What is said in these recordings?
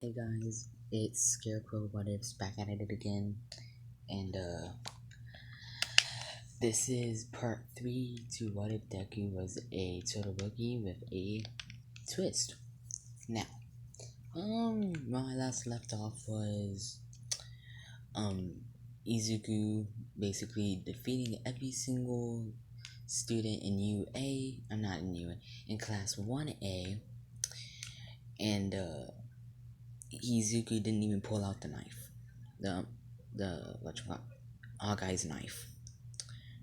Hey guys, it's Scarecrow What Ifs back at it again, and this is part 3 to What If Deku was a Todoroki with a twist. Now, where I last left off was, Izuku basically defeating every single student in UA, I'm not in UA, in class 1A, and, Izuku didn't even pull out the knife. What you call Hawkeye's knife.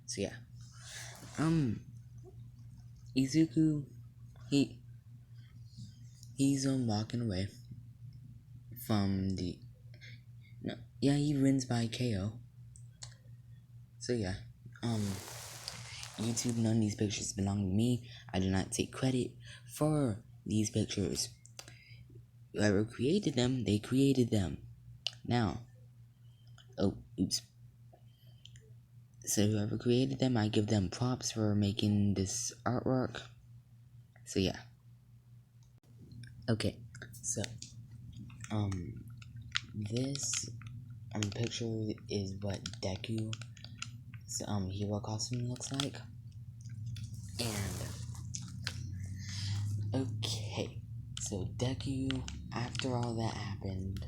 So yeah. Izuku he he's walking away from the no yeah, he wins by KO. So yeah. YouTube, none of these pictures belong to me. I do not take credit for these pictures. Whoever created them, they created them. Now, oops. So whoever created them, I give them props for making this artwork. So yeah. Okay. So this picture is what Deku's hero costume looks like. And okay. So Deku, after all that happened,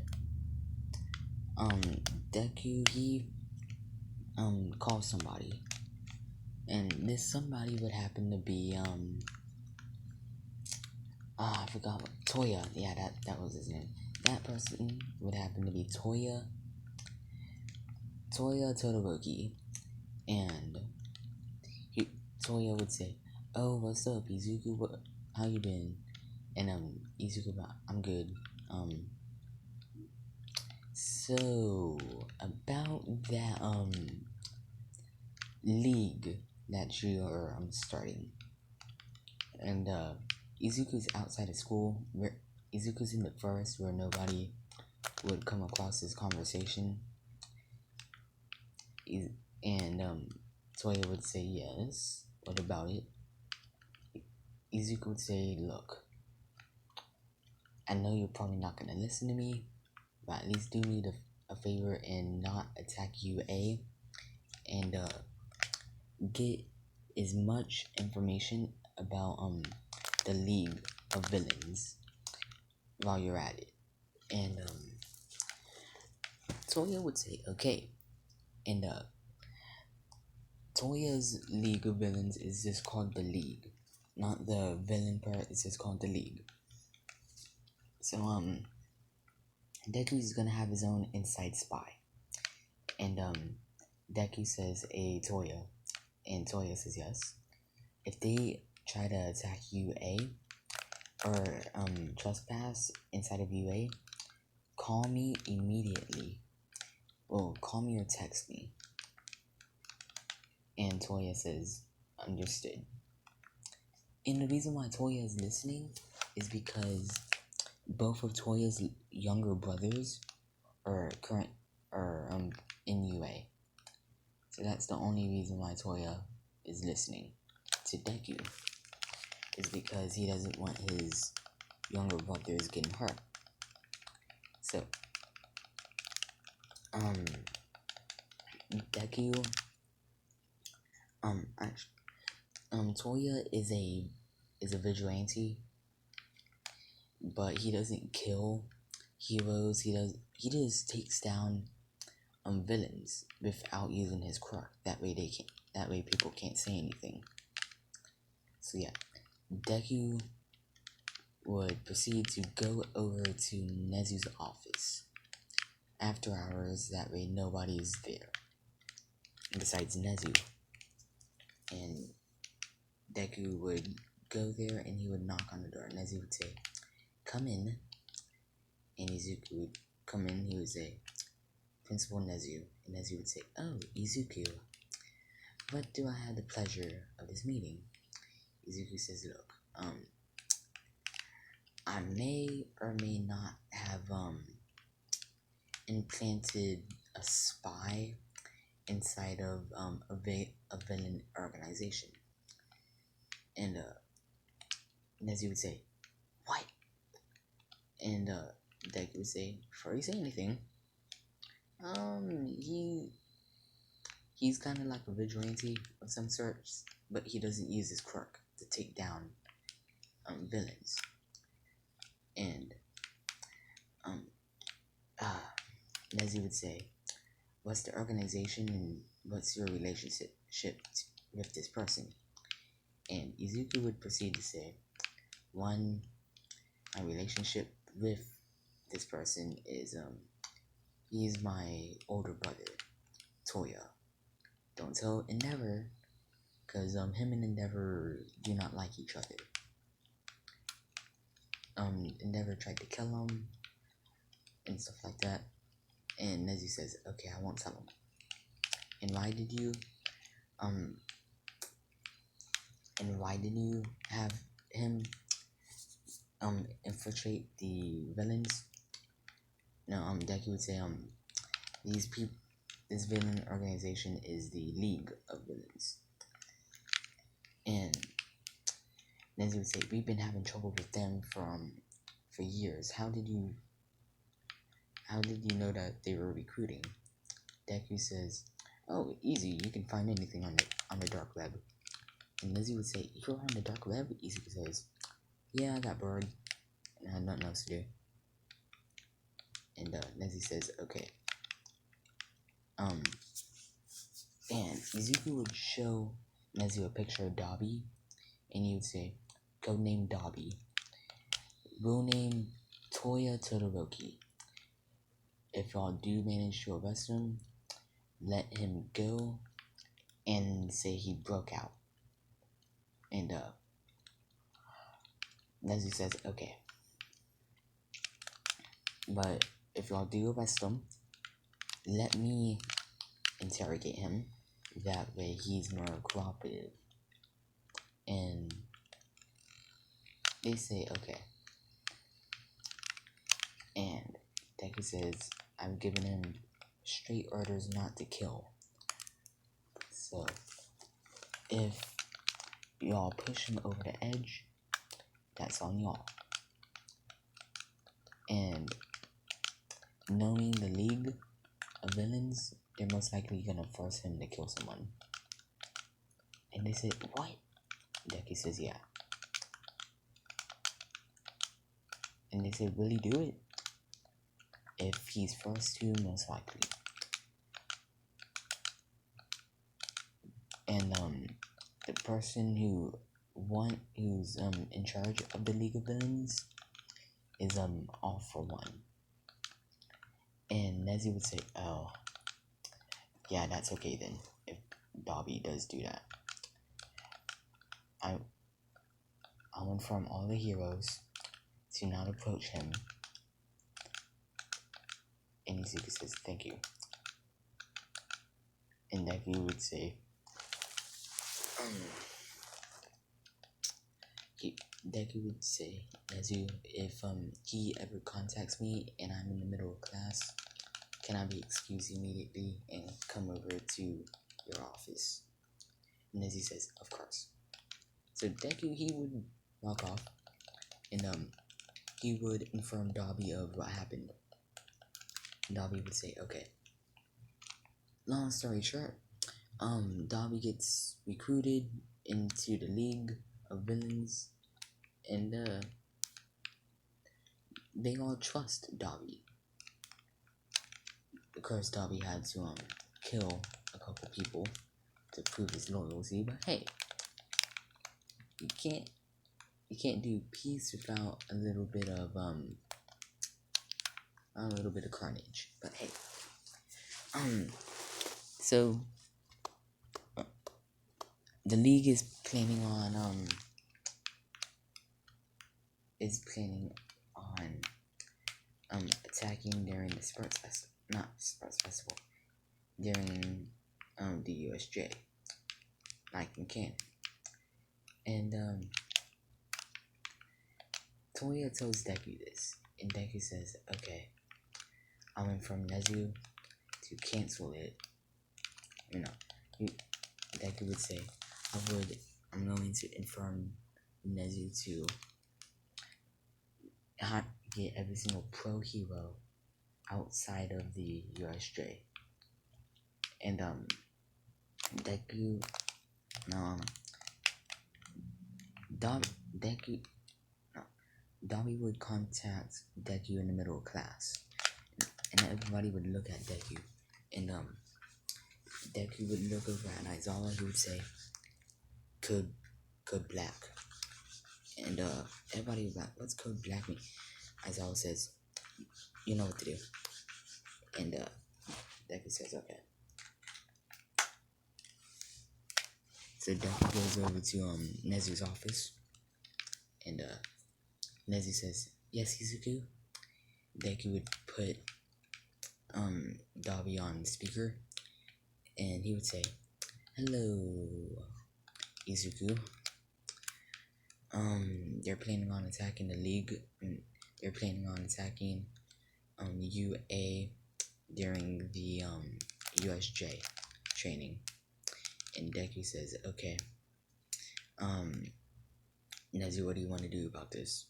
Deku he calls somebody. And this somebody would happen to be I forgot what Toya. Yeah, that was his name. That person would happen to be Toya Todoroki. And Toya would say, "Oh, what's up, Izuku? How you been?" And Izuku, I'm good. So about that league that you are starting, and Izuku's outside of school. Where Izuku's in the forest where nobody would come across this conversation. And Toya would say yes. What about it? Izuku would say, "Look, I know you're probably not gonna listen to me, but at least do me a favor and not attack UA, and get as much information about the League of Villains while you're at it." And Toya would say okay. And Toya's League of Villains is just called the League, not the villain part. It's just called the League. So Deku's gonna have his own inside spy, and Deku says, "Hey, Toya," and Toya says yes. If they try to attack UA or trespass inside of UA, call me immediately. Well, call me or text me. And Toya says, "Understood." And the reason why Toya is listening is because both of Toya's younger brothers are in UA. So that's the only reason why Toya is listening to Deku, is because he doesn't want his younger brothers getting hurt. So Deku Toya is a vigilante, but he doesn't kill heroes. He just takes down villains without using his quirk. That way people can't say anything. So yeah, Deku would proceed to go over to Nezu's office after hours. That way nobody's there besides Nezu. And Deku would go there and he would knock on the door. Nezu would say, "Come in." And Izuku would come in. He would say, "Principal Nezu." And Nezu would say, "Oh, Izuku, what do I have the pleasure of this meeting?" Izuku says, "Look, I may or may not have implanted a spy inside of a villain organization." And Nezu would say, "What?" And Deku would say, before you say anything, he's kind of like a vigilante of some sorts, but he doesn't use his quirk to take down villains. And Nezu would say, what's the organization and what's your relationship with this person? And Izuku would proceed to say, one, my relationship with this person is he's my older brother, Toya. Don't tell Endeavor, cause him and Endeavor do not like each other. Endeavor tried to kill him and stuff like that. And Nezu says, okay, I won't tell him. And why did you have him infiltrate the villains? No, Deku would say, this villain organization is the League of Villains. And Nezu would say, we've been having trouble with them for years. How did you know that they were recruiting? Deku says, oh, easy, you can find anything on the dark web. And Nezu would say, you're on the dark web? Izuku says, yeah, I got bored and I had nothing else to do. And Nezu says, okay. And Izuku would show Nezu a picture of Dabi, and he would say, codename Dabi. Real name Toya Todoroki. If y'all do manage to arrest him, let him go and say he broke out. And Nezu says, okay. But if y'all do arrest him, let me interrogate him. That way he's more cooperative. And they say, okay. And Deku says, I've given him straight orders not to kill. So, if y'all push him over the edge, that's on y'all. And knowing the League of Villains, they're most likely gonna force him to kill someone. And they said, what? Deku says, yeah. And they said, will he do it? If he's forced to, most likely. And the person who's in charge of the League of Villains is All For One. And Nezu would say, oh, yeah, that's okay then, if Dabi does do that. I'll inform all the heroes to not approach him. And Izuku says, thank you. And Deku would say, Deku would say, Nezu, if he ever contacts me and I'm in the middle of class, can I be excused immediately and come over to your office? And Nezu says, of course. So Deku, he would walk off, and he would inform Dabi of what happened. And Dabi would say, okay. Long story short, Dabi gets recruited into the League of Villains, and they all trust Dabi. Of course, Dabi had to kill a couple people to prove his loyalty, but hey, you can't do peace without a little bit of carnage. But hey, so the League is planning on attacking during the during the USJ, like in Canada. And Toya tells Deku this, and Deku says, okay, I went from Nezu to cancel it. Deku would say, I'm going to inform Nezu to get every single pro hero outside of the USJ. And Deku, no, Deku, no, Dobby would contact Deku in the middle of class, and everybody would look at Deku, and Deku would look over at Aizawa. He would say, "Code Black," and everybody was like, "What's Code Black mean?" Aizawa says, "You know what to do," and Deku says, "Okay." So Deku goes over to Nezu's office, and Nezu says, "Yes, Izuku." Deku would put Dobby on speaker, and he would say, "Hello, Izuku. They're planning on attacking the league. They're planning on attacking UA during the USJ training." And Deku says, "Okay. Nezu, what do you want to do about this?"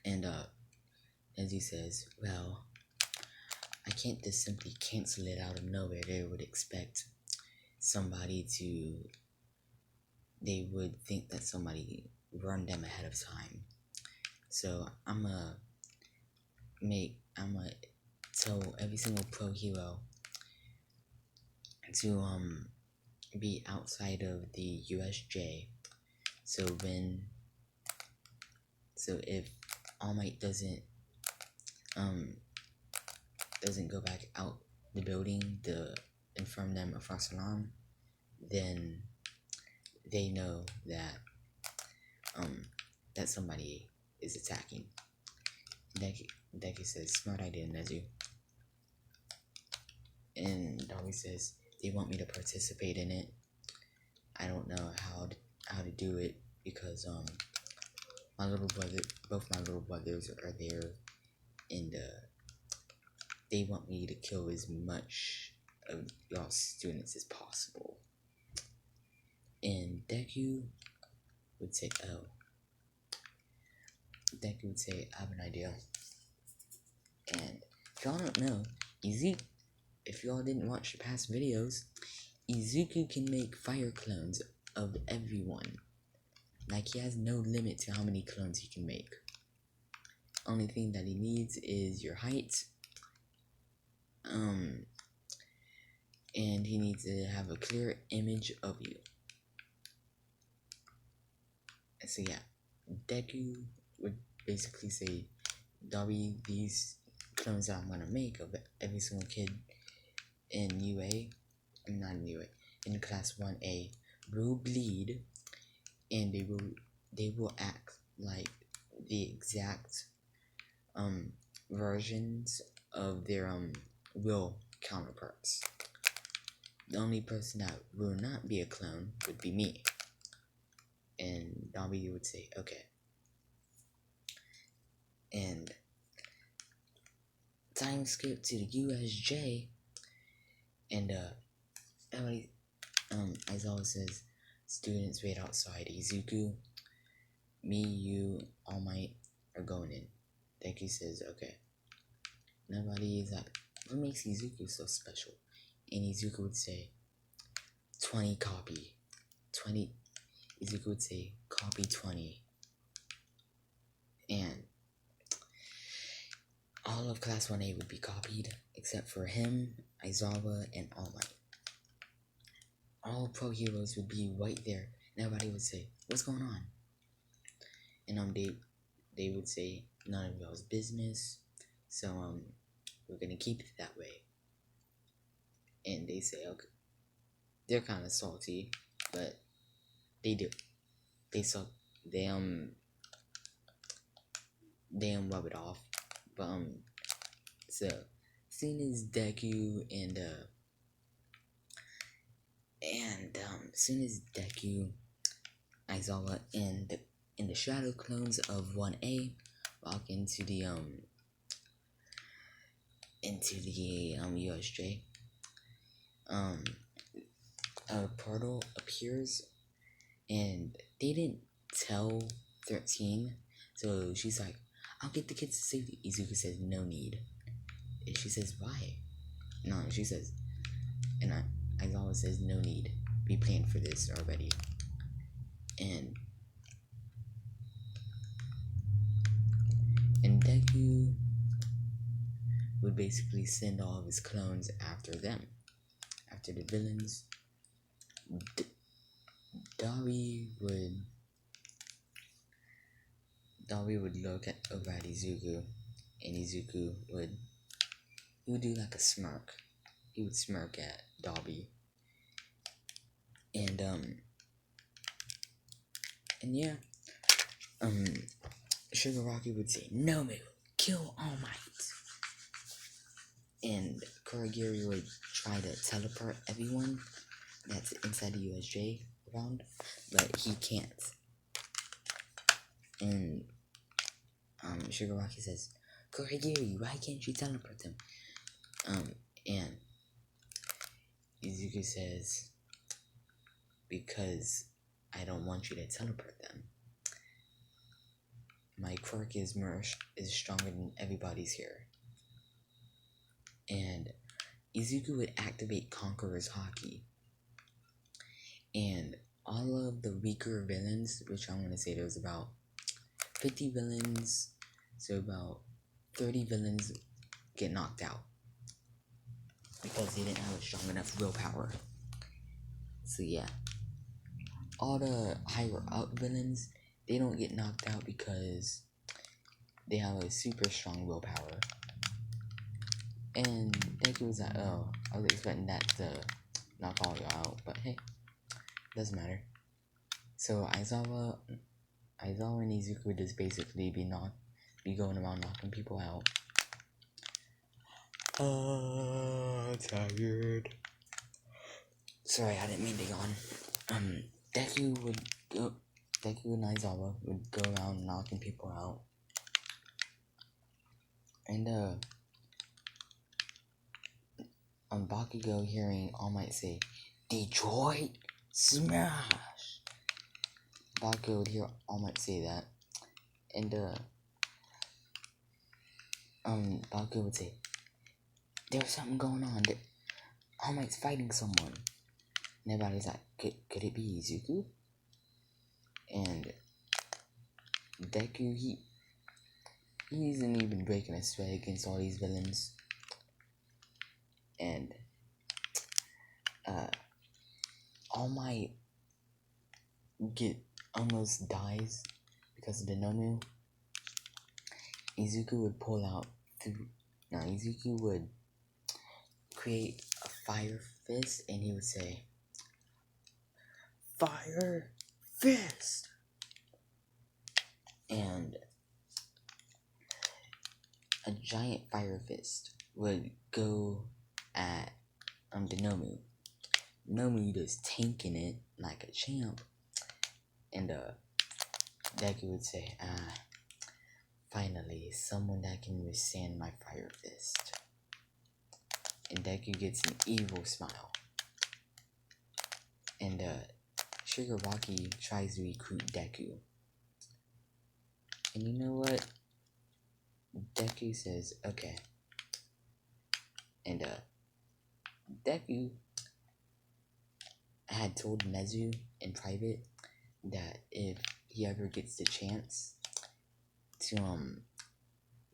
And Nezu says, "Well, I can't just simply cancel it out of nowhere. They would expect somebody to. They would think that somebody run them ahead of time. So I'ma tell every single pro hero to be outside of the USJ. So if All Might doesn't go back out the building to inform them of false alarm, then they know that that somebody is attacking." Deku says, "Smart idea, Nezu." And Dobby says, "They want me to participate in it. I don't know how to do it because both my little brothers are there, and they want me to kill as much of y'all students as possible." And Deku would say, "Oh." Deku would say, "I have an idea." And if y'all don't know, if y'all didn't watch the past videos, Izuku can make fire clones of everyone. Like, he has no limit to how many clones he can make. Only thing that he needs is your height. And he needs to have a clear image of you. So yeah, Deku would basically say, "Dobby, these clones that I'm gonna make of every single kid in UA, not in UA, in class 1A, will bleed, and they will act like the exact versions of their will counterparts. The only person that will not be a clone would be me." And Dobby would say, "Okay." And time skip to the USJ, and everybody, Aizawa says, "Students, wait outside. Izuku, me, you, All Might are going in." Deku says, "Okay." Nobody is like, "What makes Izuku so special?" And Izuku would say, 20 copy. 20. Izuku would say, "Copy 20. And all of Class 1A would be copied, except for him, Aizawa, and All Might. All pro heroes would be right there, and everybody would say, "What's going on?" And they would say, "None of y'all's business, so we're gonna keep it that way." And they say, "Okay." They're kind of salty, but they do. They rub it off. But so soon as Deku Aizawa, and the shadow clones of 1A walk into the USJ, a portal appears, and they didn't tell 13, so she's like, I'll get the kids to safety. Izuku says, no need. And she says, why? No, she says, and Aizawa says, no need. We planned for this already. And Deku would basically send all of his clones after them. After the villains. Dabi would look over at Izuku, and Izuku would do like a smirk. He would smirk at Dabi. And yeah. Shigaraki would say, no move, kill All Might. And Kurogiri would try to teleport everyone that's inside the USJ around, but he can't. And Shigaraki says, Kurogiri, why can't you teleport them? And Izuku says, because I don't want you to teleport them. My quirk is stronger than everybody's here. And Izuku would activate Conqueror's Haki. And all of the weaker villains, which I'm going to say there was about 50 villains, so about 30 villains get knocked out. Because they didn't have a strong enough willpower. So yeah. All the higher up villains, they don't get knocked out because they have a super strong willpower. And Deku was like, oh, I was expecting that to knock all y'all out, but hey, doesn't matter. So Aizawa and Izuku would just basically be going around knocking people out. Tired. Sorry, I didn't mean to yawn. Deku and Aizawa would go around knocking people out. And Bakugo hearing All Might say, Detroit Smash! Bakugo would hear All Might say that. And Bakugo would say, there's something going on. All Might's fighting someone. And everybody's like, could it be Izuku? And Deku, he isn't even breaking a sweat against all these villains. And All Might almost dies because of the Nomu. Izuku would pull out Izuku would create a fire fist, and he would say, Fire Fist! And a giant fire fist would go at the Nomu. Nomu just tanking it like a champ. And Deku would say, finally, someone that can withstand my fire fist. And Deku gets an evil smile. And Shigaraki tries to recruit Deku. And you know what? Deku says, okay. And Deku had told Nezu in private that if he ever gets the chance to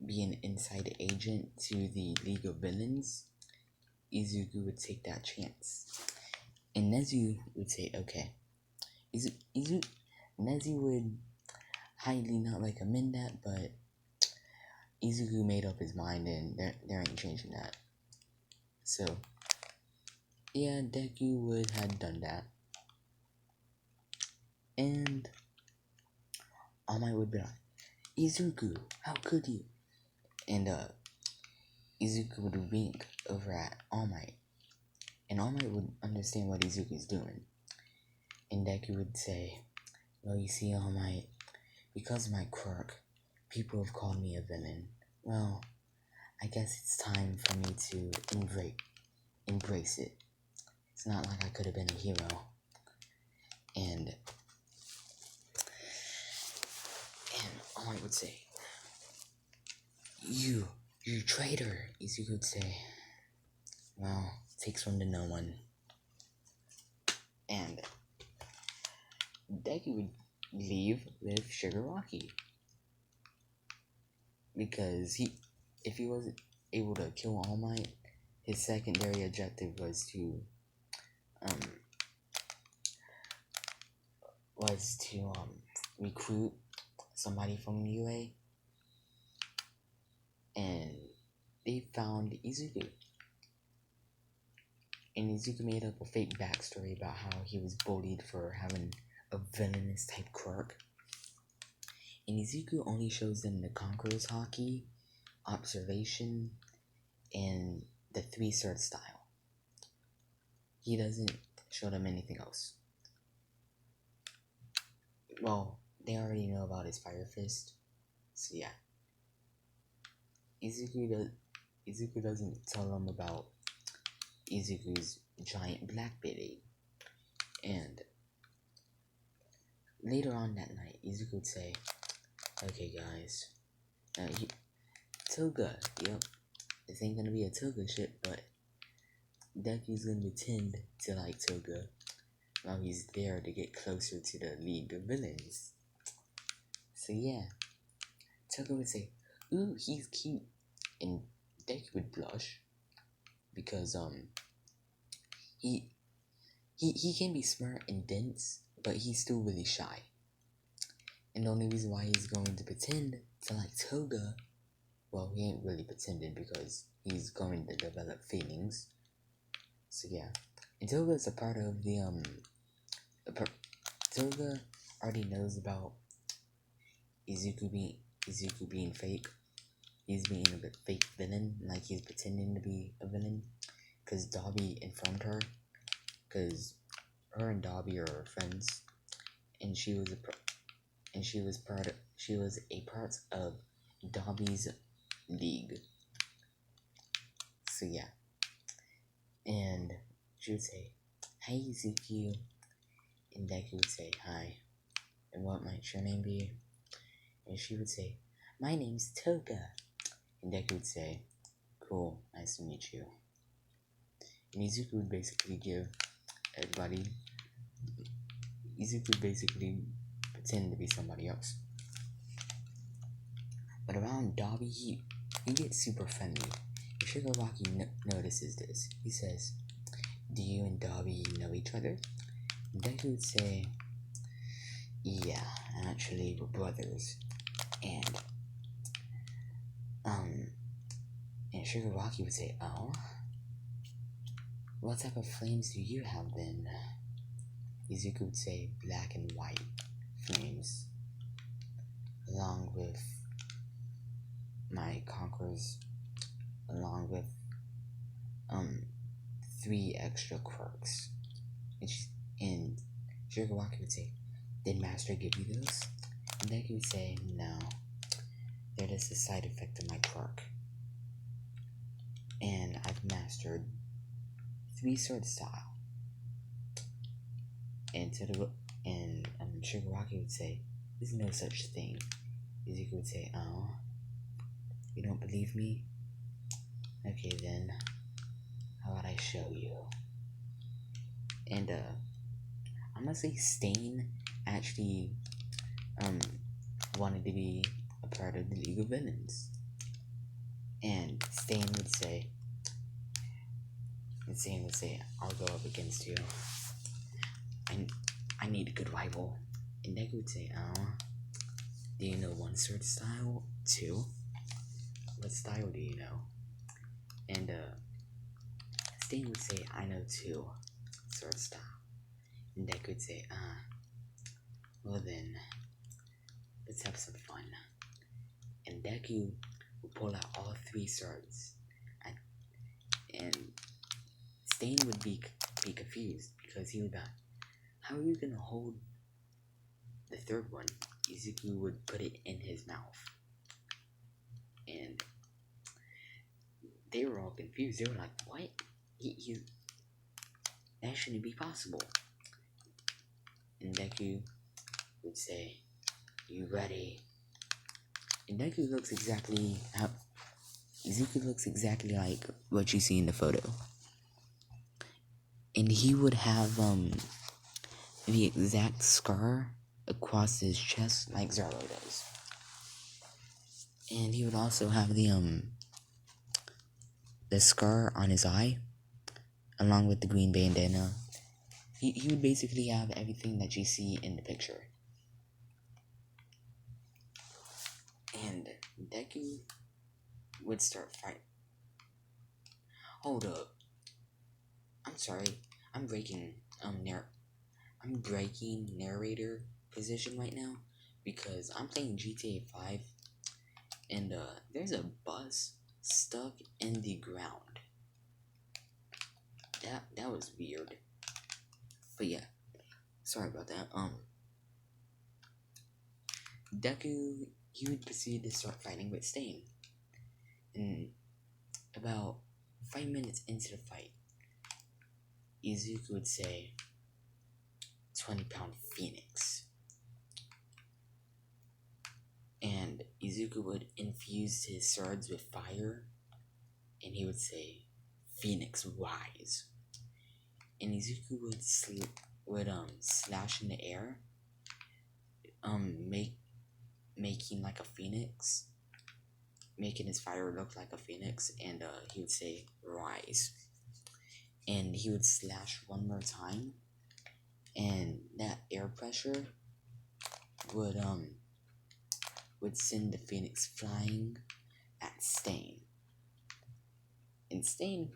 be an inside agent to the League of Villains, Izuku would take that chance. And Nezu would say, okay. Nezu would highly not recommend that, but Izuku made up his mind, and there ain't changing that. So, yeah, Deku would have done that. And All Might would be like, Izuku, how could you? And Izuku would wink over at All Might. And All Might would understand what Izuku's doing. And Deku would say, well, you see, All Might, because of my quirk, people have called me a villain. Well, I guess it's time for me to embrace it. It's not like I could have been a hero. And All Might would say, You traitor, Izuku would say. Well, takes one to know one. And Deku would leave with Shigaraki. Because if he wasn't able to kill All Might, his secondary objective was to recruit somebody from UA, and they found Izuku. And Izuku made up a fake backstory about how he was bullied for having a villainous type quirk. And Izuku only shows them the Conqueror's Haki, Observation, and the 3-sword style. He doesn't show them anything else. Well, they already know about his Fire Fist, so yeah. Izuku doesn't tell them about Izuku's giant black berry. And later on that night, Izuku would say, okay guys, Toga, yep, this ain't gonna be a Toga shit, but Deku's gonna pretend to like Toga while he's there to get closer to the League of Villains. So yeah, Toga would say, ooh, he's cute, and Deku would blush, because he can be smart and dense, but he's still really shy. And the only reason why he's going to pretend to like Toga, well, he ain't really pretending because he's going to develop feelings. So yeah, and Toga is a part of the Toga already knows about Izuku being fake. He's being a bit fake villain, like he's pretending to be a villain, because Dobby informed her, because her and Dobby are friends, and she was a part of Dobby's league. So yeah, and she would say, "Hi Izuku," and Deku would say, "Hi," and what might your name be? And she would say, "My name's Toga," and Deku would say, "Cool, nice to meet you." And Izuku would basically pretend to be somebody else. But around Dobby, he gets super friendly. And Shigaraki notices this. He says, "Do you and Dobby know each other?" And Deku would say, "Yeah, actually, we're brothers." And Shigaraki would say, "Oh? What type of flames do you have then?" Izuku would say, "Black and white flames, along with my conquerors, along with 3 extra quirks." And Shigaraki would say, "Did Master give you those?" And Deku would say, "No, they're just a side effect of my quirk. And I've mastered 3-sword style." And Shigaraki would say, "There's no such thing." Izuku would say, "Oh, you don't believe me? Okay then, how about I show you?" And I'm gonna say Stain actually wanted to be a part of the League of Villains. And Stain would say, "I'll go up against you. I need a good rival." And Deku would say, "Oh, do you know 1-sword style? 2? What style do you know?" And Stain would say, "I know 2-sword style." And Deku would say, well then, let's have some fun." And Deku would pull out all 3 swords. And Stain would be confused, because he would be like, "How are you gonna hold the 3rd one?" Izuku would put it in his mouth. And they were all confused. They were like, "What? That shouldn't be possible." And Deku would say, "You ready?" And Deku looks exactly Izuku looks exactly like what you see in the photo. And he would have the exact scar across his chest like Zoro does. And he would also have the scar on his eye, along with the green bandana. He would basically have everything that you see in the picture. And Deku would start fighting. Hold up. I'm sorry. I'm breaking narrator position right now because I'm playing GTA 5 and there's a bus stuck in the ground. That was weird. But yeah, sorry about that. Deku, he would proceed to start fighting with Stain. And about 5 minutes into the fight, Izuku would say, 20-pound Phoenix. And Izuku would infuse his swords with fire, and he would say, Phoenix rise. And Izuku would slash in the air, making like a phoenix, making his fire look like a phoenix, and he would say rise. And he would slash one more time, and that air pressure would send the phoenix flying at Stain. And Stain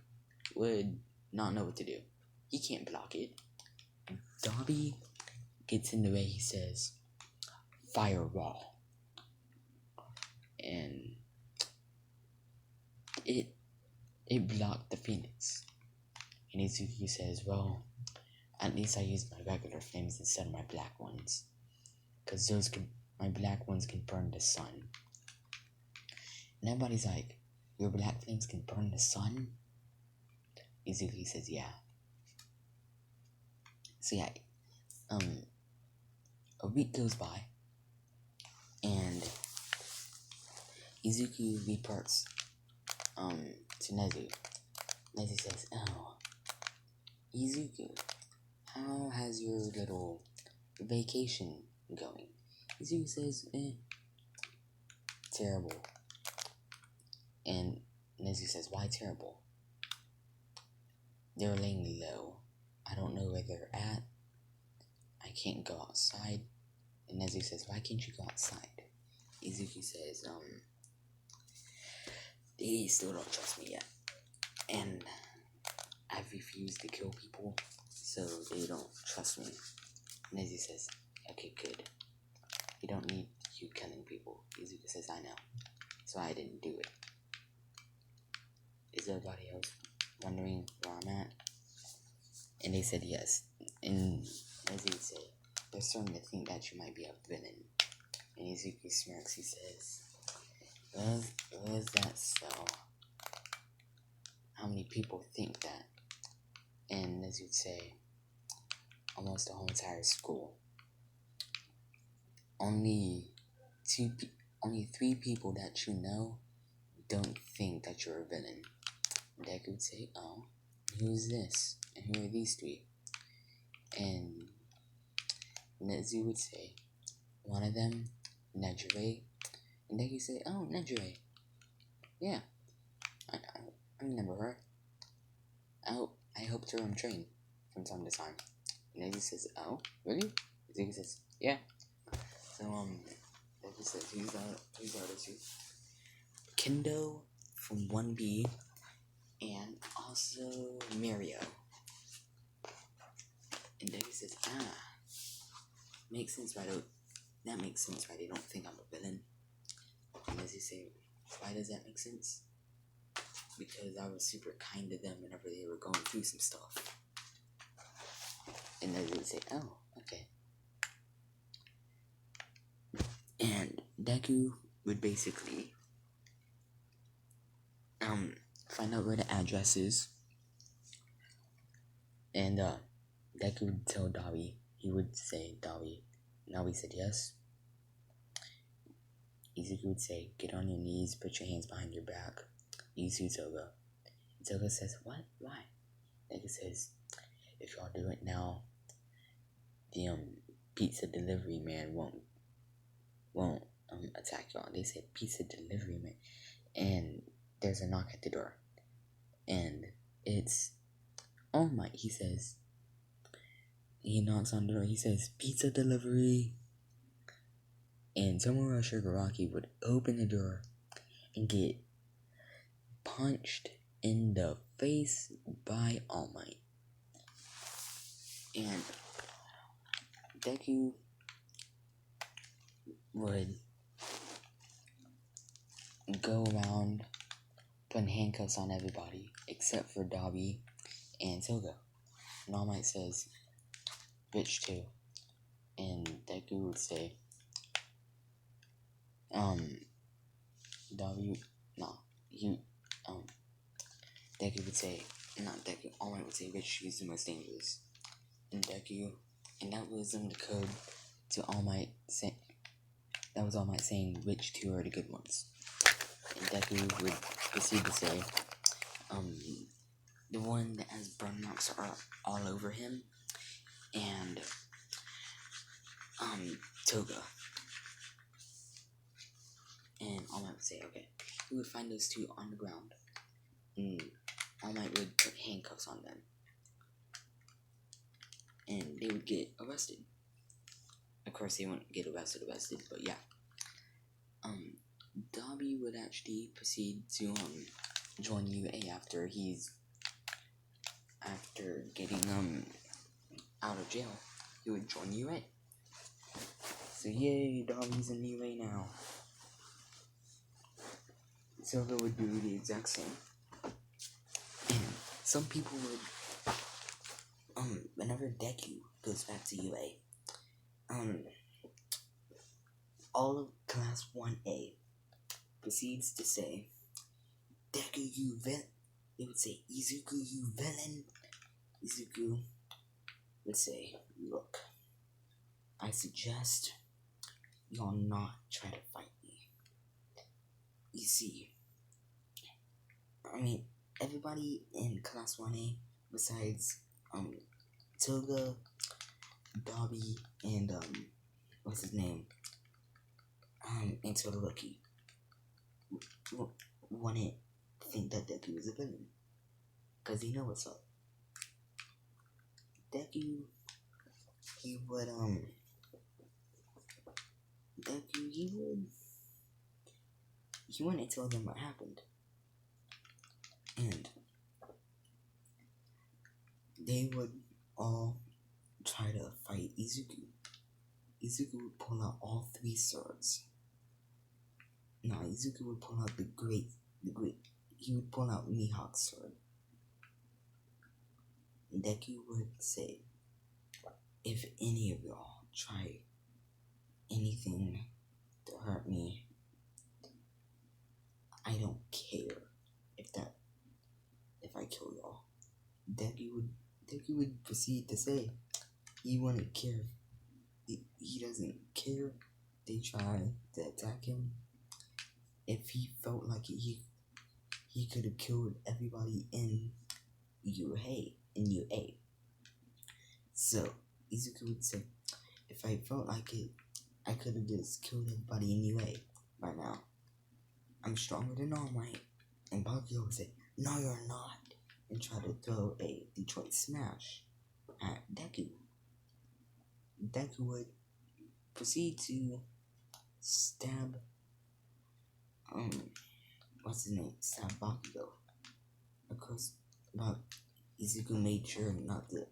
would not know what to do. He can't block it. Dobby gets in the way. He says, "Firewall," and it blocked the phoenix. And Izuku says, "Well, at least I used my regular flames instead of my black ones, because my black ones can burn the sun." And everybody's like, "Your black flames can burn the sun?" Izuku says, "Yeah." So yeah, a week goes by, and Izuku reports to Nezu. Nezu says, "Oh, Izuku, how has your little vacation going?" Izuku says, "Terrible." And Nezu says, "Why terrible?" "They're laying low. I don't know where they're at. I can't go outside." And Nezu says, "Why can't you go outside?" Izuku says, "They still don't trust me yet. And I've refused to kill people, so they don't trust me." Nezu says, "Okay, good. You don't need you killing people." Izuku says, "I know. So I didn't do it." Is everybody else wondering where I'm at? And they said yes. And Nezu would say, "They're starting to think that you might be a villain." And Izuku smirks. He says, "Was that so? How many people think that?" And Nezu would say, "Almost the whole entire school. Only 3 people that you know don't think that you're a villain." Deku would say, "Oh, who's this? And who are these 3? And Nezu would say, "One of them, Nejire." And Deku would say, "Oh, Nejire. Yeah, I remember her. I helped her on train from time to time." And Nezu says, "Oh, really?" Deku says, "Yeah." So, Deku says, who's the other 2? Kendo from 1B, and also Mario. And Deku says, makes sense, right? That makes sense, right? They don't think I'm a villain. And as you say, why does that make sense? Because I was super kind to them whenever they were going through some stuff. And then they would say, "Oh, okay." And Deku would basically find out where the address is. And Deku would tell Dabi. He would say, "Dabi." Dabi said yes. Izuku would say, "Get on your knees, put your hands behind your back. Izu Toga. Toga says, "What? Why?" Deku says, "If y'all do it now, the pizza delivery man won't attack y'all." They said pizza delivery man, and there's a knock at the door, and it's All Might. He says, he knocks on the door. He says, "Pizza delivery," and Tomura Shigaraki would open the door and get punched in the face by All Might, and Deku would go around putting handcuffs on everybody except for Dabi and Toga. And All Might says, "Bitch too." And Deku would say, Dabi, no, Deku would say, not Deku, All Might would say, "Bitch, she's the most dangerous." And Deku, and that was the code to All Might say, that was All Might saying, "Which two are the good ones?" And Deku would proceed to say, the one that has burn marks are all over him, and, Toga. And All Might would say, "Okay." He would find those two on the ground, and All Might would put handcuffs on them, and they would get arrested. Of course, they wouldn't get arrested, but yeah. Dabi would actually proceed to, join UA after getting, out of jail. He would join UA. So yay, Dabi's in UA now. Silver would do the exact same. And some people would, whenever Deku goes back to UA, all of Class 1A proceeds to say, "Deku, you villain." They would say, "Izuku, you villain." Izuku would say, "Look, I suggest y'all not try to fight me. You see, everybody in Class 1A, besides, Toga, Dabi, and, what's his name? And Todoroki, wouldn't think that Deku was a villain, because they know what's up. Deku, he wouldn't tell them what happened, and they would all try to fight Izuku. Izuku would pull out all three swords. No, Izuku would pull out he would pull out Mihawk's sword. Deku would say, "If any of y'all try anything to hurt me, I don't care if I kill y'all." Deku would proceed to say he wouldn't care. He doesn't care if they try to attack him. If he felt like it, he could have killed everybody in UA. So Izuku would say, "If I felt like it, I could have just killed everybody in UA by now. I'm stronger than All Might." And Bakugo would say, "No, you're not," and try to throw a Detroit Smash at Deku. Deku would proceed to stab, stab Bakugo. Of course, Izuku made sure not to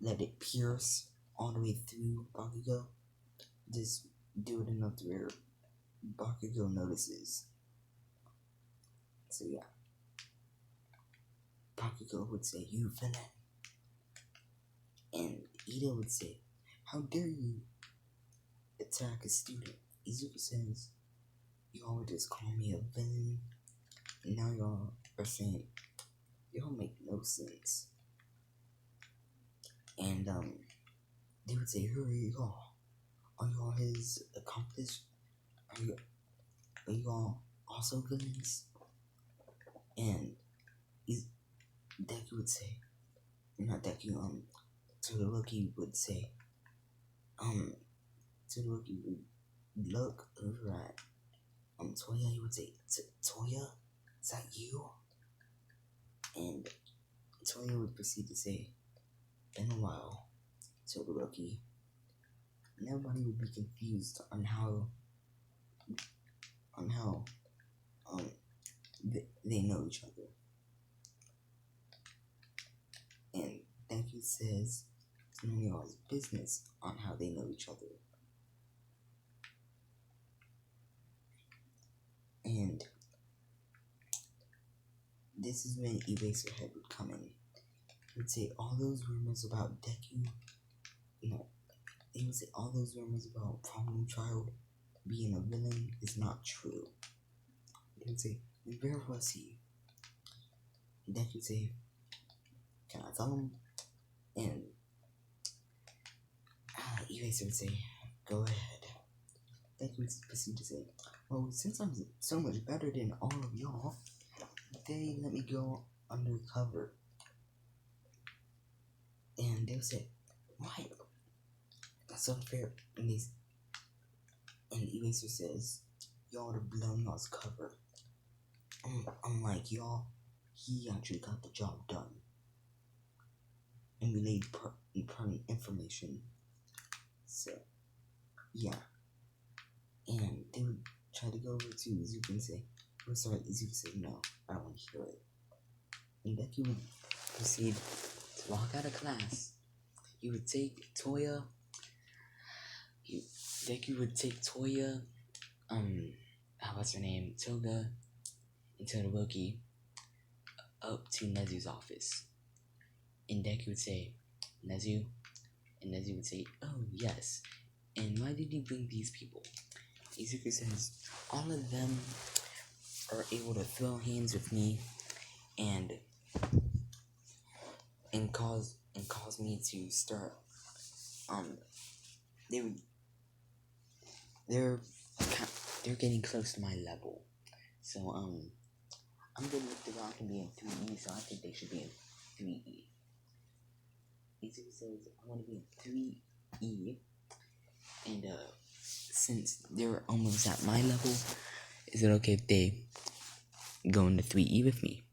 let it pierce all the way through Bakugo. Just do it enough to where Bakugo notices. So yeah. Bakugo would say, "You villain." And Ida would say, "How dare you attack a student?" Izuku says, "Y'all would just call me a villain, and now y'all are saying y'all make no sense." And they would say, "Who are y'all? Are y'all his accomplice? Are y'all also villains?" And Deku would say, not Deku, Todoroki would say, Todoroki would look over at Toya. He would say, Toya, is that you? And Toya would proceed to say, in a while, Todoroki. And everybody would be confused on how they know each other. And Deku says it's none of y'all's business on how they know each other. And this is when Eraserhead would come in. He would say all those rumors about Deku, he would say all those rumors about Problem Child being a villain is not true. He would say, where was he? And Deku would say, can I tell him? And Eraser would say, go ahead. Deku would proceed to say, well, since I'm so much better than all of y'all, they let me go undercover. And they would say, why? That's unfair. And Eraser says, y'all would have blown y'all's cover. Unlike y'all, he actually got the job done. And relayed important information. So, yeah. And they would try to go over to Izuku and say, oh, sorry. Izuku said, no, I don't want to hear it. And Deku would proceed to walk out of class. He would take Toya. Deku would take Toya, what's her name? Toga and Todoroki up to Nezu's office. And Deku would say, Nezu? And Nezu would say, oh, yes. And why did you bring these people? Izuku says, all of them are able to throw hands with me and cause me to start, they're getting close to my level. So, I'm gonna look the rock and be in 3E, so I think they should be in 3E. Izuku says, I want to be in 3E, and, since they're almost at my level, is it okay if they go into 3E with me?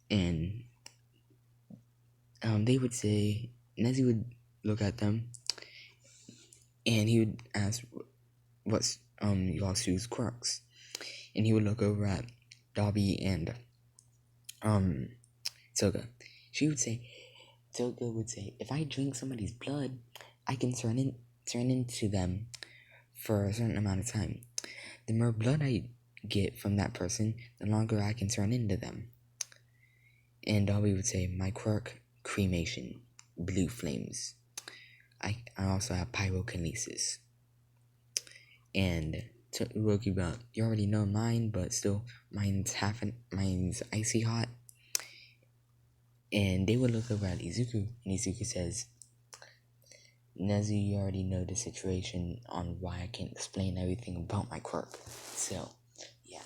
And, they would say, Nezu would look at them, and he would ask, what's, Yasu's quirks? And he would look over at Dobby and, Toga. Toga would say, if I drink somebody's blood, I can turn into them for a certain amount of time. The more blood I get from that person, the longer I can turn into them. And Dobby would say, my quirk, cremation, blue flames. I also have pyrokinesis. And Todoroki about, you already know mine, but still, mine's icy hot. And they would look over at Izuku, and Izuku says, Nezu, you already know the situation on why I can't explain everything about my quirk. So, yeah.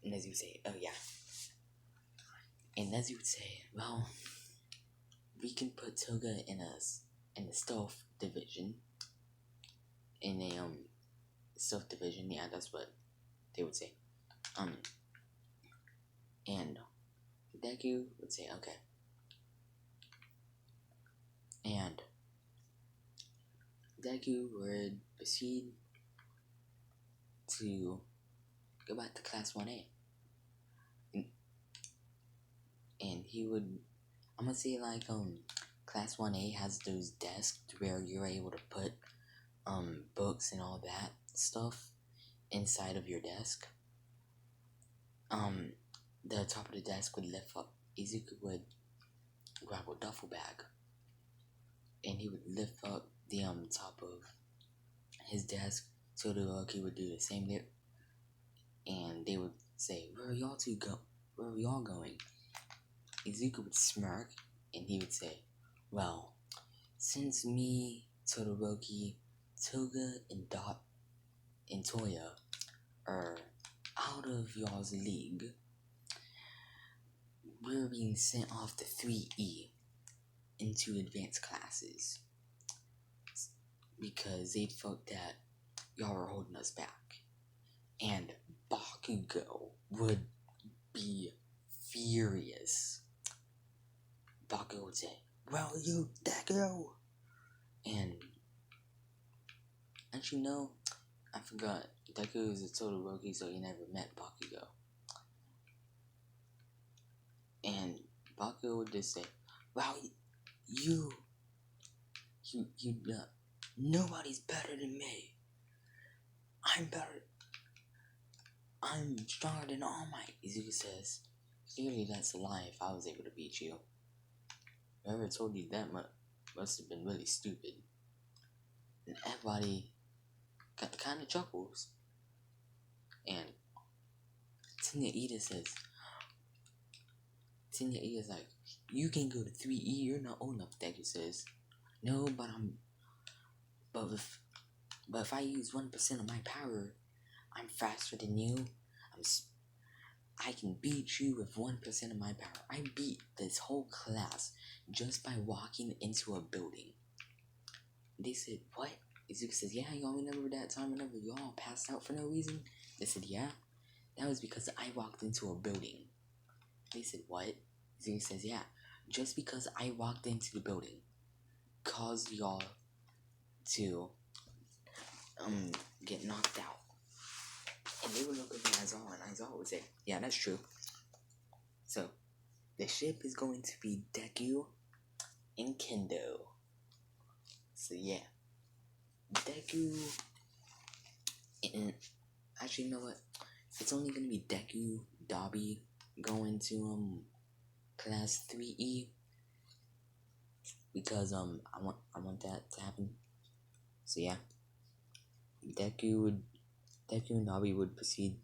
Nezu would say, oh yeah. And Nezu would say, well, we can put Toga in the stealth division. In a stealth division, yeah, that's what they would say. And Deku would say, okay. And Deku would proceed to go back to Class 1A. And he would, I'm gonna say like, Class 1A has those desks where you're able to put, books and all that stuff inside of your desk. The top of the desk would lift up. Izuku would grab a duffel bag, and he would lift up the top of his desk. Todoroki would do the same there, and they would say, "Where are y'all two go? Where are y'all going?" Izuku would smirk, and he would say, "Well, since me, Todoroki, Toga, and Toya are out of y'all's league, we're being sent off to 3E into advanced classes because they felt that y'all were holding us back. And Bakugo would be furious. Bakugo would say, "Well, you Deku!" And actually, no, I forgot. Deku is a Todoroki, so he never met Bakugo. And Bakugo would just say, "Well, nobody's better than me. I'm better. I'm stronger than All Might." Izuku says, "Clearly that's a lie if I was able to beat you. Whoever told you that must have been really stupid." And everybody kind of chuckles. And Tenya Ida's like, "You can go to 3E, you're not old enough," Deku says. "No, but if I use 1% of my power, I'm faster than you. I can beat you with 1% of my power. I beat this whole class just by walking into a building." They said, "What?" Izuku says, "Yeah, y'all remember that time whenever y'all passed out for no reason?" They said, "Yeah, that was because I walked into a building." They said, "What?" Izuku says, "Yeah, just because I walked into the building caused y'all to get knocked out." And they would look at Aizawa, and Aizawa would say, "Yeah, that's true." So, the ship is going to be Deku and Kendo. So, yeah. Deku, and actually, you know what? It's only going to be Deku, Dabi, going to, class 3E. Because, I want that to happen. So, yeah. Deku and Dabi would proceed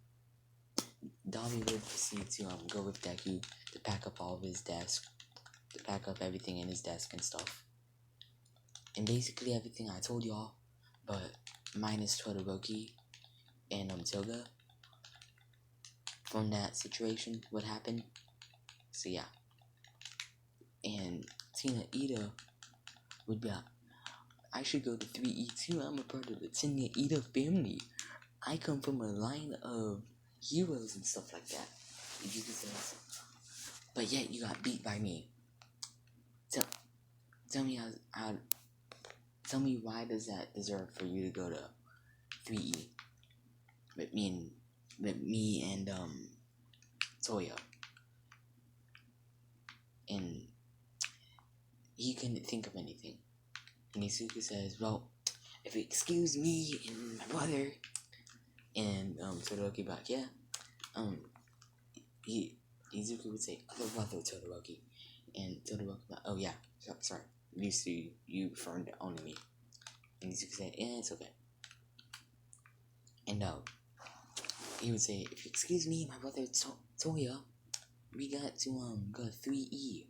to go with Deku to pack up all of his desk, to pack up everything in his desk and stuff. And basically everything I told y'all, but minus Todoroki and Toga from that situation, what happened. So yeah. And Tenya Ida would be like, "I should go to 3E too. I'm a part of the Tenya Ida family. I come from a line of heroes and stuff like that." Yuki says, "But yet you got beat by me. Tell me tell me why does that deserve for you to go to 3E with me and Toya?" And he couldn't think of anything. And Izuku says, "Well, if you excuse me and my brother," and Todoroki back, "Yeah." Izuku would say, "Other brother Todoroki," and Todoroki back, "Oh yeah, sorry. Used to you referring to only me." And Izuku said, "Yeah, it's okay." And he would say, "If you excuse me, my brother Toya, we got to go 3E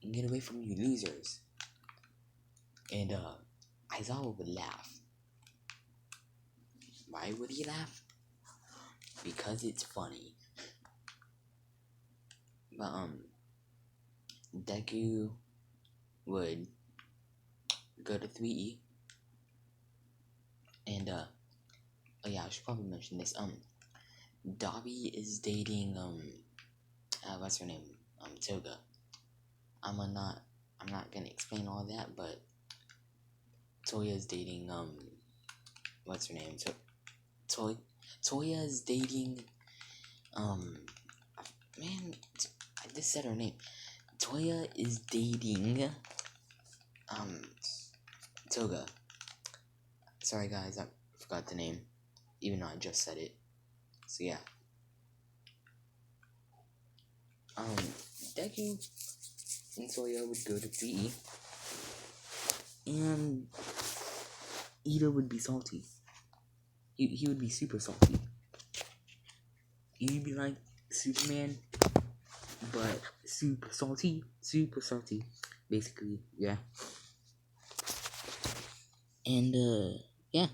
and get away from you losers." And Aizawa would laugh. Why would he laugh? Because it's funny. But Deku would go to 3E. And oh yeah, I should probably mention this. Dabi is dating what's her name? Toga. I'm not gonna explain all that, but Toya is dating what's her name? Toya is dating man, I just said her name. Toya is dating Toga. Sorry guys, I forgot the name, even though I just said it. So yeah. Deku and Toya would go to 3E, and Ida would be salty. He would be super salty. He'd be like Superman, but super salty, basically, yeah. And yeah.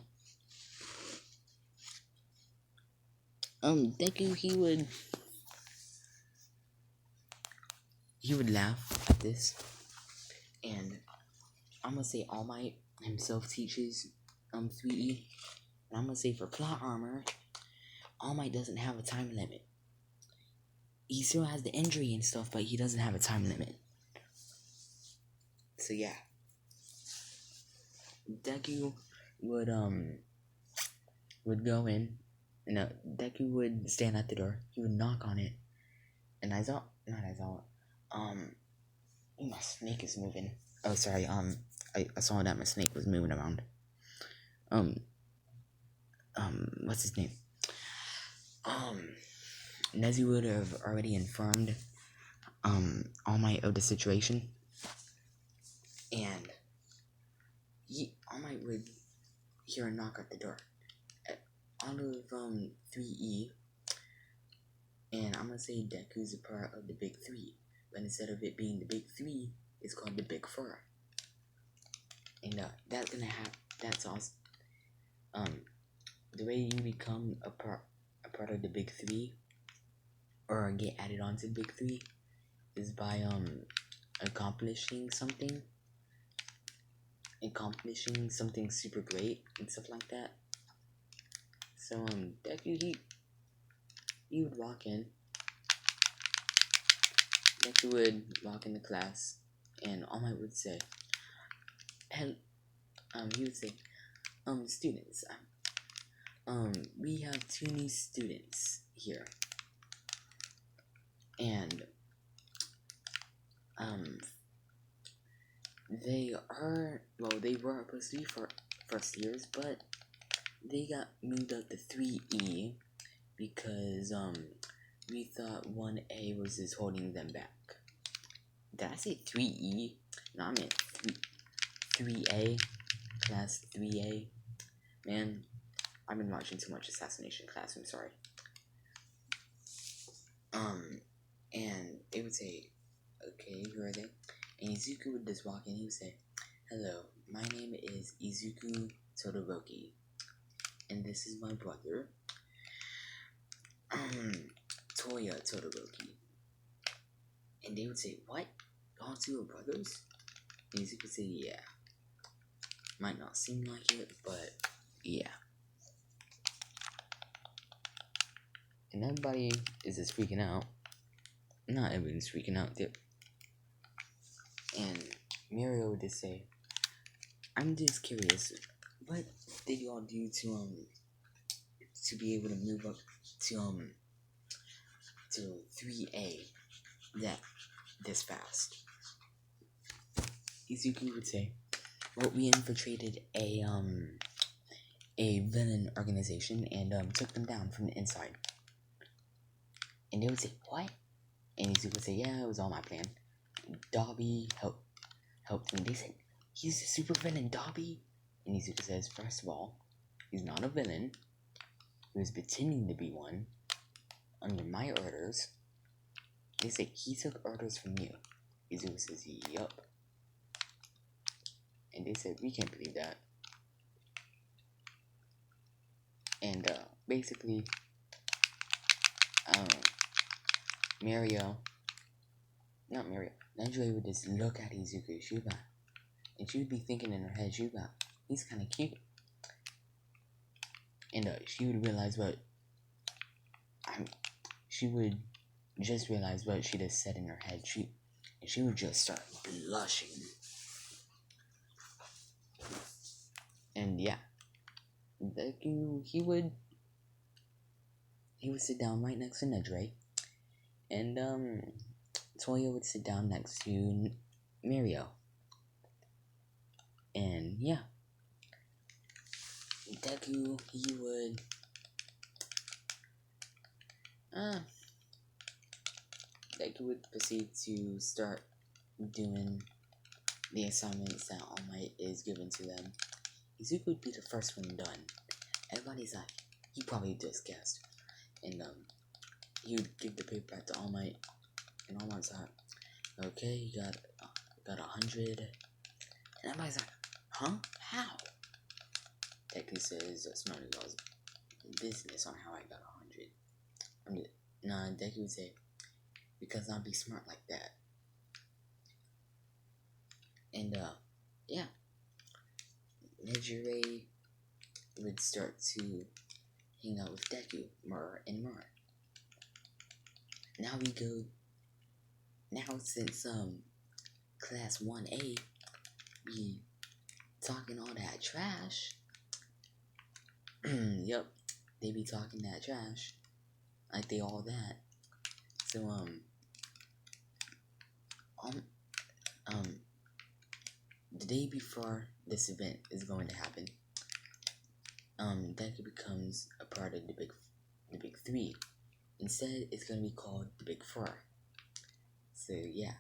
Deku, he would laugh at this, and I'm gonna say All Might himself teaches 3E, and I'm gonna say for plot armor, All Might doesn't have a time limit. He still has the injury and stuff, but he doesn't have a time limit. So yeah, Deku would go in, and Deku would stand at the door. He would knock on it, and my snake is moving. Oh, sorry. I saw that my snake was moving around. What's his name? Nezu would have already informed All Might of the situation, and All Might would hear a knock at the door. Out of 3E, and I'm gonna say Deku's a part of the Big Three, but instead of it being the Big Three, it's called the Big Four. And that's gonna have that's awesome. The way you become a part of the Big Three, or get added on to the Big Three, is by accomplishing something super great and stuff like that. So Deku he would walk in. Deku would walk into class, and All Might would say, he would say, students, we have 2 new students here, and they were supposed to be for first years, but they got moved up to 3E because we thought 1A was just holding them back. Did I say 3E? No, I meant 3A, class 3A. Man, I've been watching too much Assassination Class, I'm sorry. And it would say, okay, who are they? And Izuku would just walk in, he would say, hello, my name is Izuku Todoroki, and this is my brother, Toya Todoroki. And they would say, what? Y'all 2 are brothers? And Izuku would say, yeah. Might not seem like it, but yeah. And everybody is just freaking out. Not everyone's freaking out. And Mario would just say, I'm just curious, what did y'all do to be able to move up to 3A this fast? Izuku would say, well, we infiltrated a villain organization and took them down from the inside. And they would say, what? And Izuku would say, yeah, it was all my plan. Dobby helped me. They said, he's a super villain, Dobby. And Izuku says, first of all, he's not a villain. He was pretending to be one under my orders. They say, he took orders from you. Izuku says, yup. And they said, we can't believe that. And basically, Najue would just look at Izuku Shuba, and she would be thinking in her head, Shuba, he's kind of cute. And she would realize she would just realize what she just said in her head. She would just start blushing. And yeah, Deku, he would sit down right next to Nedre, and Toya would sit down next to Mario. And yeah, Deku, he would proceed to start doing the assignments that All Might is given to them. Izuku would be the first one done. Everybody's like, he probably just guessed. And he would give the paper back to All Might, and All Might's like, okay, you got 100. And everybody's like, huh? How? Deku says, that's none of y'all's business on how I got 100. Nah, Deku would say, because I'll be smart like that. And yeah, Nejire would start to hang out with Deku more and more. Now we go. Now since class 1A be talking all that trash. Yep, they be talking that trash, like they all that. So the day before this event is going to happen, Deku becomes a part of the big three. Instead, it's gonna be called the Big Four. So yeah,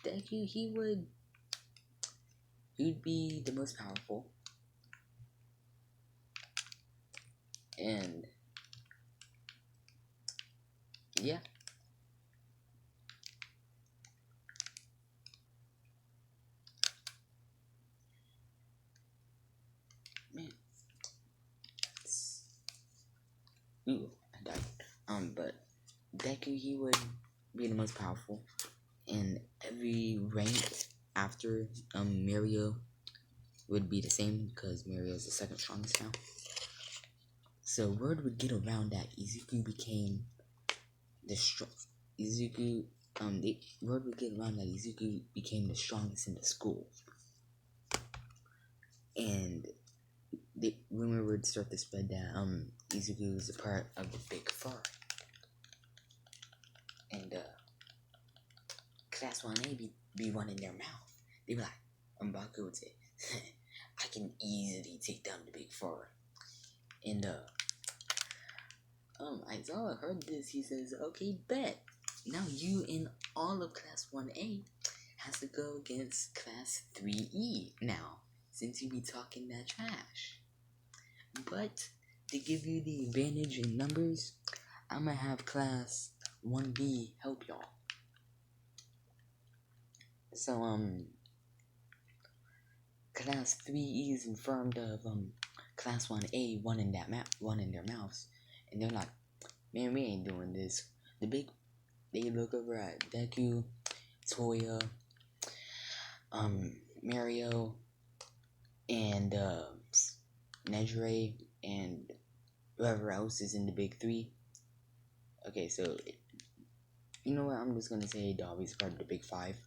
Deku he'd be the most powerful, and yeah. Man, ooh, I died. But Deku he would be the most powerful, and every rank after Mario would be the same because Mario is the second strongest now. So word would get around that Izuku became the word would get around that Izuku became the strongest in the school, and rumor would start to spread that Izuku was a part of the Big Four, and Class 1A be running their mouth. They be like, Mbaku would say, I can easily take down the Big Four. And Aizawa heard this. He says, okay, bet. Now you and all of Class 1A has to go against Class 3E now, since you be talking that trash. But to give you the advantage in numbers, I'm gonna have Class 1B help y'all. So Class 3E is informed of Class 1A one in their mouths, and they're like, man, we ain't doing this. They look over at Deku, Toya, Mario, and Nejire, and whoever else is in the big three. Okay, so you know what? I'm just gonna say Dobby's part of the big five.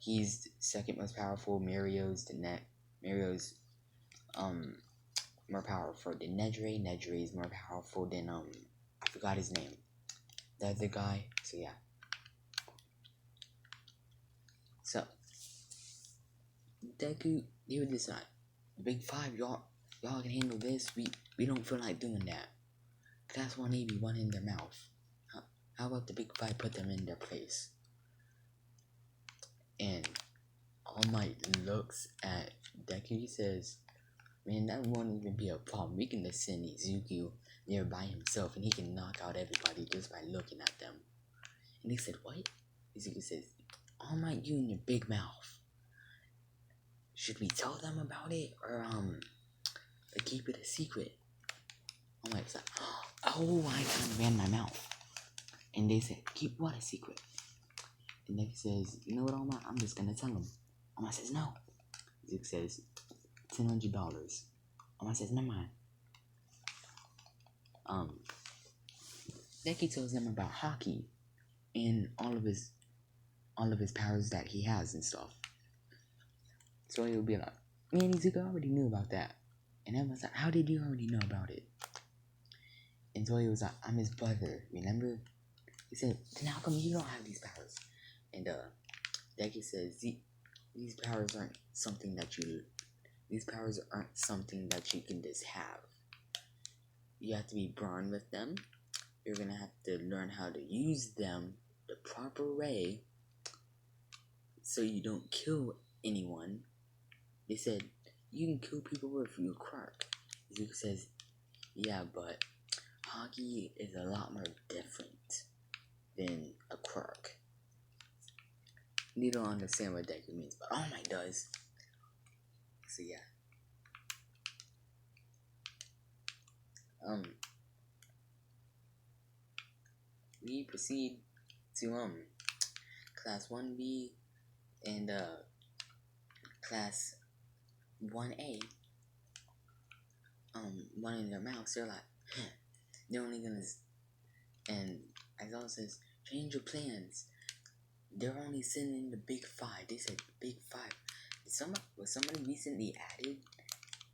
He's second most powerful. Mario's more powerful than Nejire. Nejire is more powerful than I forgot his name. The other guy. So yeah. So Deku, they would decide. The big five, y'all can handle this. We don't feel like doing that. Class 1A be one in their mouth. How about the big five put them in their place? And All Might looks at Deku. He says, man, that won't even be a problem. We can just send Izuku there by himself, and he can knock out everybody just by looking at them. And he said, what? Izuku says, All Might, you and your big mouth. Should we tell them about it, or keep it a secret? All Might's like, oh, I kind of ran my mouth. And they said, keep what a secret? And Nick says, you know what, All Might, I'm just gonna tell him. All Might says, no. Zeke says, $1,000. All Might says, never mind. Deku tells them about hockey and all of his powers that he has and stuff. So he'll be like, man, Izuku already knew about that. And everyone's like, how did you already know about it? And Toya was like, I'm his brother, remember? He said, then how come you don't have these powers? And Deku says, these powers aren't something that you can just have. You have to be born with them. You're gonna have to learn how to use them the proper way so you don't kill anyone. They said, you can kill people with your quirk. Zuko says, yeah, but hockey is a lot more different than a quirk. You don't understand what Deku means, but All Might does. So yeah. we proceed to class 1B and class 1A running their mouths. They're like, they're only gonna, and Aizawa says, change your plans. They're only sending the big five. They said big five. Was somebody recently added?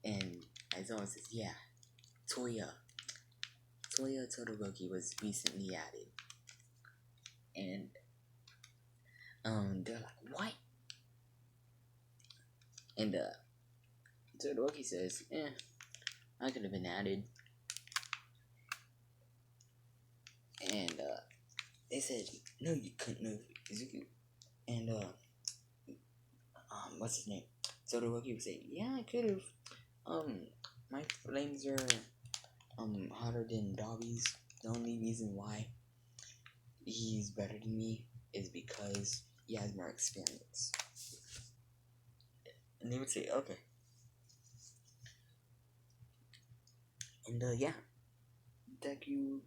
And Aizawa says, yeah, Toya Todoroki was recently added. And they're like, what? And Todoroki says, I could have been added. And they said, no, you couldn't have, Izuku. And what's his name? Todoroki would say, yeah, I could have. My flames are hotter than Dobby's. The only reason why he's better than me is because he has more experience. And they would say, okay. And yeah, Deku,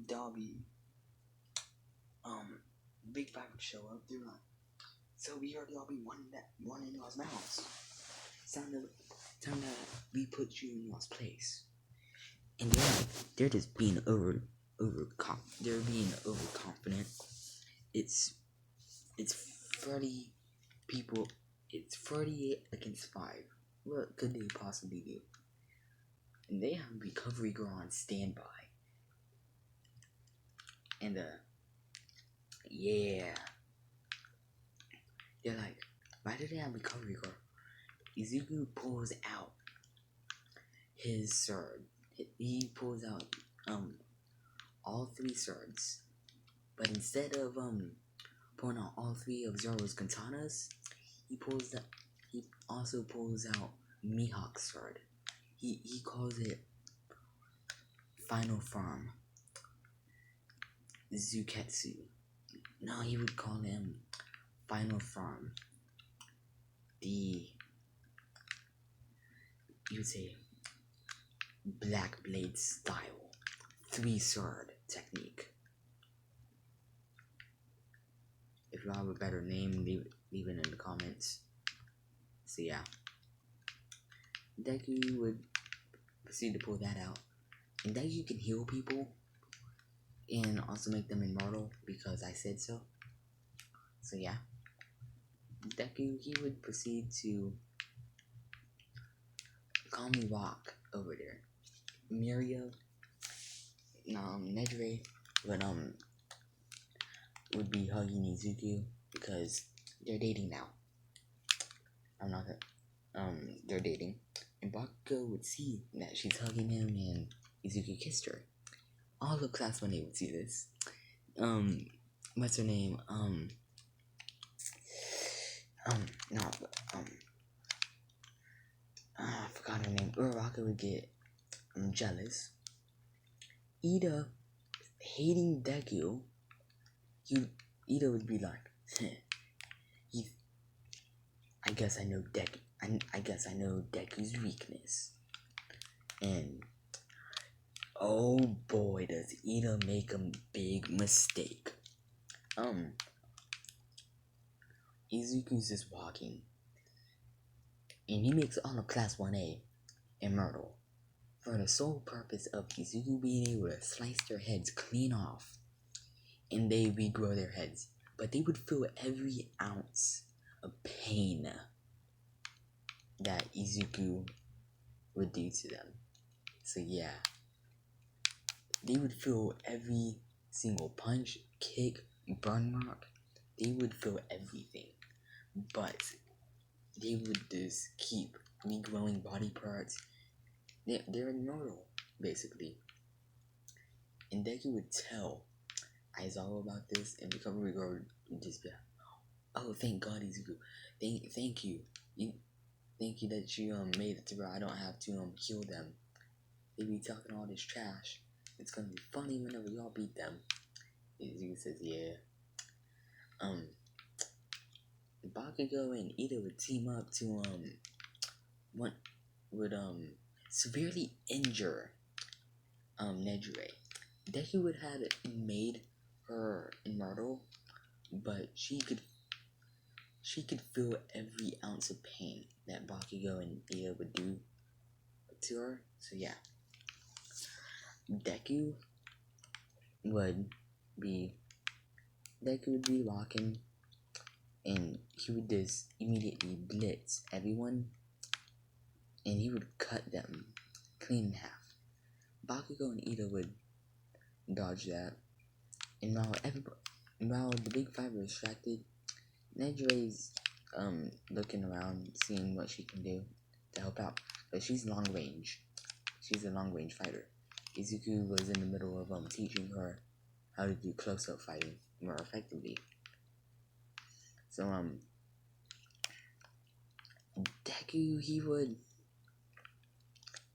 Dobby, Big Five would show up. They're like, so we heard y'all be one in y'all's mouths. Time to we put you in y'all's place. And they're just being they're being overconfident. It's 30 people. It's 38 against 5. What could they possibly do? And they have a recovery girl on standby. And yeah, they're like, why do they have a recovery girl? Izuku pulls out his sword. He pulls out all 3 swords, but instead of pulling out all 3 of Zoro's katanas, he also pulls out Mihawk's sword. He calls it Final Form Zuketsu. No, he would call him Final Form. You would say Black Blade style 3-sword technique. If you have a better name, leave it in the comments. So yeah, Deku would proceed to pull that out. And Deku can heal people and also make them immortal because I said so. So yeah, Deku, he would proceed to call me Rock over there. Mirio, Nedre would be hugging Izuku because they're dating now. They're dating. And Bakugo would see that she's hugging him and Izuku kissed her. All of class 1A would see this. What's her name? I forgot her name. Uraraka would get jealous. Ida, hating Deku, Ida would be like, I guess I know Deku. I guess I know Deku's weakness. And oh boy, does Ida make a big mistake. Izuku's just walking, and he makes all of class 1A immortal for the sole purpose of Izuku being able to slice their heads clean off, and they regrow their heads. But they would feel every ounce of pain that Izuku would do to them. So yeah, they would feel every single punch, kick, burn mark. They would feel everything, but they would just keep regrowing body parts. They're immortal, basically. And Deku would tell Aizawa about this, and Recovery Girl would just be like, oh, thank God, Izuku. Thank you. Thank you that you made it to where I don't have to heal them. They be talking all this trash. It's gonna be funny whenever y'all beat them. Izuku says, yeah. Bakugo and Ida would team up to severely injure Nejire. Deku would have made her immortal, but she could feel every ounce of pain that Bakugo and Ida would do to her. So yeah, Deku would be walking, and he would just immediately blitz everyone, and he would cut them clean in half. Bakugo and Ida would dodge that, and while the big five were distracted, Nejire's looking around, seeing what she can do to help out. But she's long range. She's a long range fighter. Izuku was in the middle of teaching her how to do close up fighting more effectively. So Deku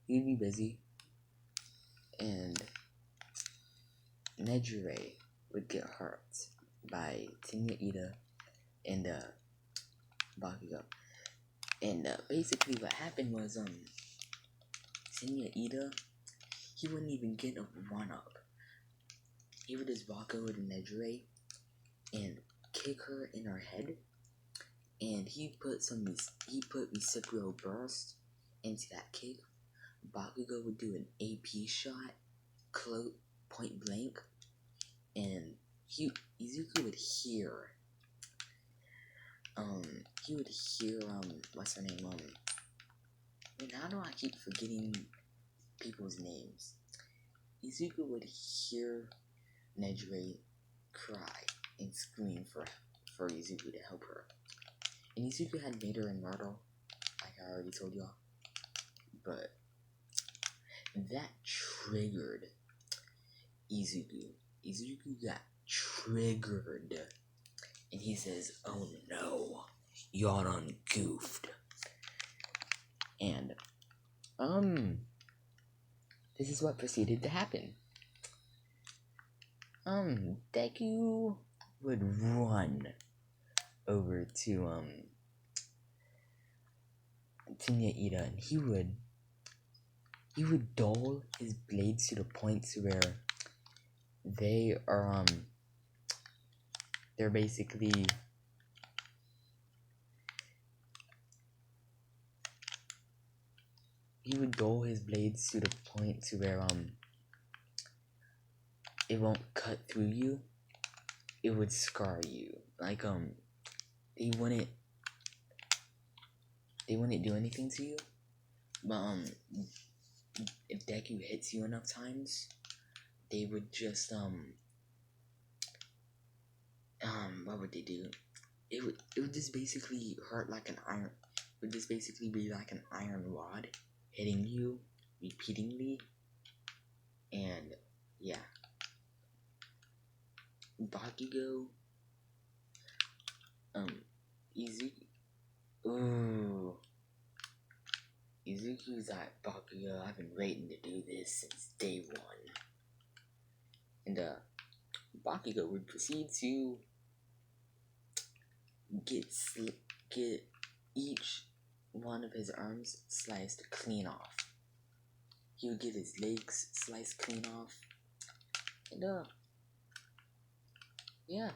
he'd be busy, and Nejire would get hurt by Tenya Ida and Bakugo. And basically what happened was Tenya Ida, he wouldn't even get a one-up. He would just walk over to Nejire and kick her in her head, and he put reciprocal burst into that kick. Bakugo would do an AP shot, point blank, and Izuku would hear what's her name, and how do I keep forgetting people's names? Izuku would hear Nejire cry and scream for Izuku to help her. And Izuku had made her immortal, like I already told y'all. But that triggered Izuku. Izuku got triggered. And he says, "Oh no, y'all done goofed." And, this is what proceeded to happen. Deku would run over to, Tenya Ida, and he would dull his blades to the point to where they're basically, he would dull his blades to the point to where, it won't cut through you, it would scar you. Like, they wouldn't do anything to you, but, if Deku hits you enough times, they would just, what would they do? It would just basically hurt like an iron, it would just basically be like an iron rod hitting you repeatedly, and, yeah. Bakugo, Izuku's like, "Bakugo, I've been waiting to do this since day one." And, Bakugo would proceed to get each one of his arms sliced clean off. He would get his legs sliced clean off. And, yeah.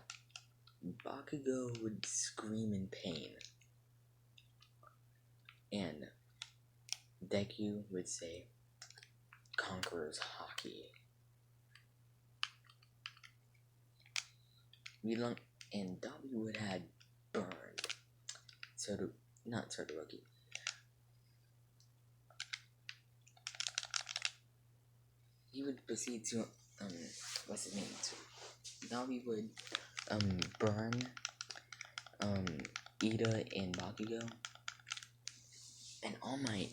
Bakugo would scream in pain. And Deku would say, "Conqueror's Hockey." And Dollywood had burned not Todoroki. He would proceed to what's his name? Dolly would burn Ida and Bakugo, and All Might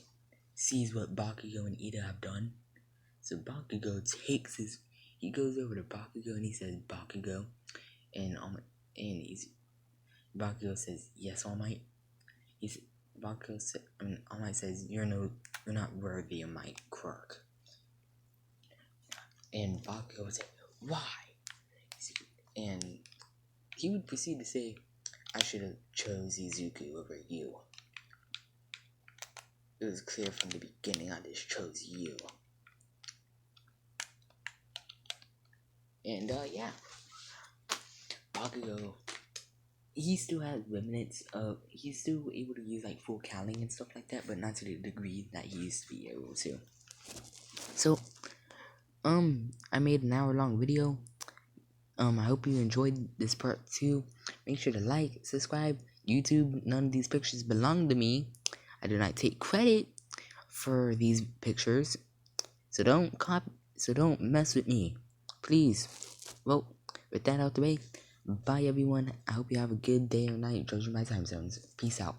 sees what Bakugo and Ida have done. So Bakugo he goes over to Bakugo and he says, "Bakugo," and Bakugo says, "Yes, All Might." All Might says, "You're not worthy of my quirk." And Bakugo would say, "Why?" And he would proceed to say, "I should have chose Izuku over you. It was clear from the beginning I just chose you." And yeah, Bakugo, he still has remnants of, he's still able to use like full cowling and stuff like that, but not to the degree that he used to be able to. So, I made an hour-long video. I hope you enjoyed this part 2. Make sure to like, subscribe. YouTube, none of these pictures belong to me. I do not take credit for these pictures. So don't mess with me. Please. Well, with that out the way, bye everyone. I hope you have a good day or night judging my time zones. Peace out.